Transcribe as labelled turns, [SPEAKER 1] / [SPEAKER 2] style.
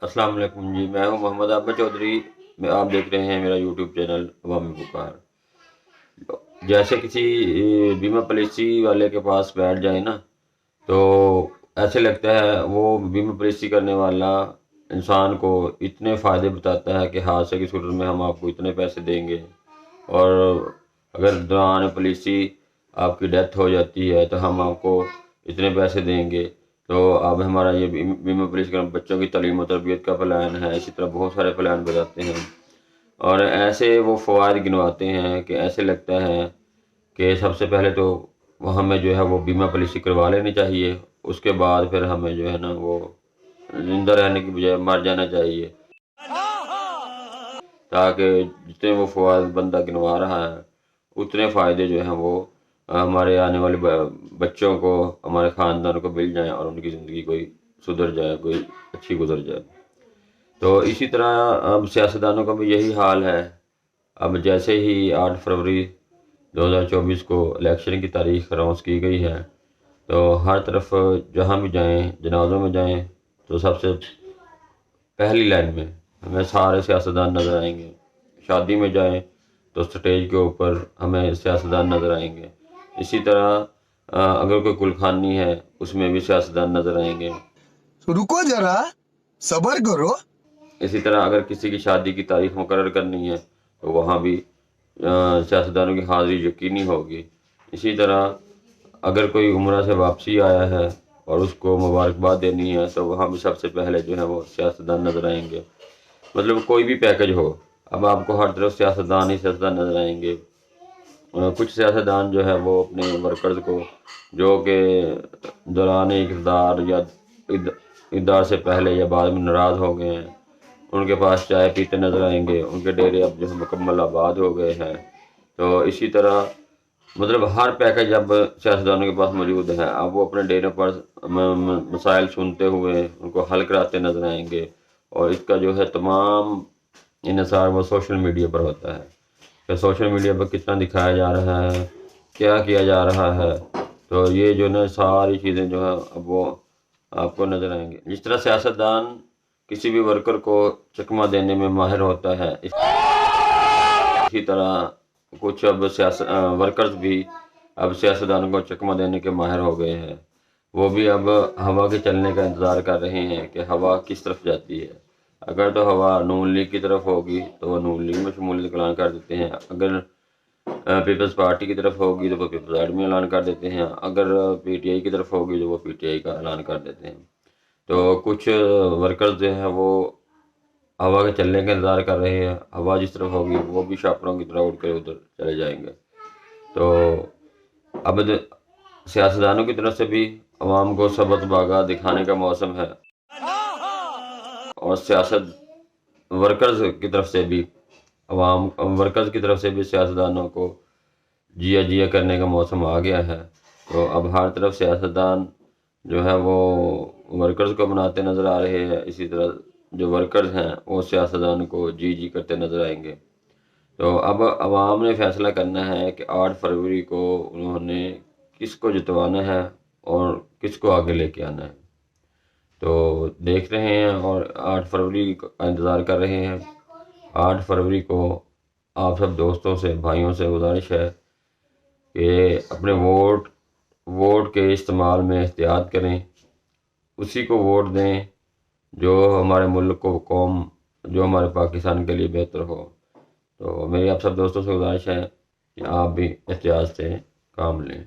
[SPEAKER 1] السلام علیکم جی، میں ہوں محمد احمد چودھری۔ آپ دیکھ رہے ہیں میرا یوٹیوب چینل عوامی پکار۔ جیسے کسی بیمہ پالیسی والے کے پاس بیٹھ جائیں نا، تو ایسے لگتا ہے وہ بیمہ پالیسی کرنے والا انسان کو اتنے فائدے بتاتا ہے کہ حادثے کی صورت میں ہم آپ کو اتنے پیسے دیں گے، اور اگر دوران پالیسی آپ کی ڈیتھ ہو جاتی ہے تو ہم آپ کو اتنے پیسے دیں گے۔ تو اب ہمارا یہ بیمہ پالیسی کا بچوں کی تعلیم و تربیت کا پلان ہے، اسی طرح بہت سارے پلان بتاتے ہیں، اور ایسے وہ فوائد گنواتے ہیں کہ ایسے لگتا ہے کہ سب سے پہلے تو ہمیں جو ہے وہ بیمہ پالیسی کروا لینی چاہیے، اس کے بعد پھر ہمیں جو ہے نا وہ زندہ رہنے کی بجائے مر جانا چاہیے، تاکہ جتنے وہ فوائد بندہ گنوا رہا ہے اتنے فائدے جو ہیں وہ ہمارے آنے والے بچوں کو، ہمارے خاندان کو مل جائیں اور ان کی زندگی کوئی سدھر جائے، کوئی اچھی گزر جائے۔ تو اسی طرح اب سیاستدانوں کا بھی یہی حال ہے۔ اب جیسے ہی 8 فروری 2024 کو الیکشن کی تاریخ اناؤنس کی گئی ہے، تو ہر طرف جہاں بھی جائیں، جنازوں میں جائیں تو سب سے پہلی لائن میں ہمیں سارے سیاستدان نظر آئیں گے، شادی میں جائیں تو سٹیج کے اوپر ہمیں سیاستدان نظر آئیں گے، اسی طرح اگر کوئی کلخانی ہے اس میں بھی سیاستدان نظر آئیں گے۔
[SPEAKER 2] رکو ذرا، صبر کرو۔
[SPEAKER 1] اسی طرح اگر کسی کی شادی کی تاریخ مقرر کرنی ہے تو وہاں بھی سیاستدانوں کی حاضری یقینی ہوگی۔ اسی طرح اگر کوئی عمرہ سے واپسی آیا ہے اور اس کو مبارکباد دینی ہے تو وہاں بھی سب سے پہلے جو ہے وہ سیاستدان نظر آئیں گے۔ مطلب کوئی بھی پیکج ہو، اب آپ کو ہر طرف سیاستدان ہی سیاستدان نظر آئیں گے۔ کچھ سیاستدان جو ہے وہ اپنے ورکرز کو، جو کہ دوران اقتدار یا اقتدار سے پہلے یا بعد میں ناراض ہو گئے ہیں، ان کے پاس چائے پیتے نظر آئیں گے، ان کے ڈیرے اب جو ہے مکمل آباد ہو گئے ہیں۔ تو اسی طرح مطلب ہر پیکج اب سیاستدانوں کے پاس موجود ہے، اب وہ اپنے ڈیرے پر مسائل سنتے ہوئے ان کو حل کراتے نظر آئیں گے، اور اس کا جو ہے تمام انحصار وہ سوشل میڈیا پر ہوتا ہے کہ سوشل میڈیا پر کتنا دکھایا جا رہا ہے، کیا کیا جا رہا ہے۔ تو یہ جو نا ساری چیزیں جو ہے اب وہ آپ کو نظر آئیں گے۔ جس طرح سیاستدان کسی بھی ورکر کو چکمہ دینے میں ماہر ہوتا ہے، اسی طرح کچھ اب ورکرز بھی اب سیاستدانوں کو چکمہ دینے کے ماہر ہو گئے ہیں۔ وہ بھی اب ہوا کے چلنے کا انتظار کر رہے ہیں کہ ہوا کس طرف جاتی ہے۔ اگر تو ہوا نون لیگ کی طرف ہوگی تو وہ نون لیگ میں شمولیت کا اعلان کر دیتے ہیں، اگر پیپلز پارٹی کی طرف ہوگی تو وہ پیپلز آرمی میں اعلان کر دیتے ہیں، اگر پی ٹی آئی کی طرف ہوگی تو وہ پی ٹی آئی کا اعلان کر دیتے ہیں۔ تو کچھ ورکرز جو ہیں وہ ہوا کے چلنے کا انتظار کر رہے ہیں، ہوا جس طرف ہوگی وہ بھی شاپروں کی طرح اٹھ کر ادھر چلے جائیں گے۔ تو اب سیاستدانوں کی طرف سے بھی عوام کو سبز باغا دکھانے کا موسم ہے، اور سیاست ورکرز کی طرف سے بھی ورکرز کی طرف سے بھی سیاستدانوں کو جیا جیا کرنے کا موسم آ گیا ہے۔ تو اب ہر طرف سیاستدان جو ہے وہ ورکرز کو بناتے نظر آ رہے ہیں، اسی طرح جو ورکرز ہیں وہ سیاستدان کو جی جی کرتے نظر آئیں گے۔ تو اب عوام نے فیصلہ کرنا ہے کہ 8 فروری کو انہوں نے کس کو جتوانا ہے اور کس کو آگے لے کے آنا ہے۔ تو دیکھ رہے ہیں اور 8 فروری کا انتظار کر رہے ہیں۔ 8 فروری کو آپ سب دوستوں سے، بھائیوں سے گزارش ہے کہ اپنے ووٹ کے استعمال میں احتیاط کریں، اسی کو ووٹ دیں جو ہمارے ملک کو، قوم، جو ہمارے پاکستان کے لیے بہتر ہو۔ تو میری آپ سب دوستوں سے گزارش ہے کہ آپ بھی احتیاط سے کام لیں۔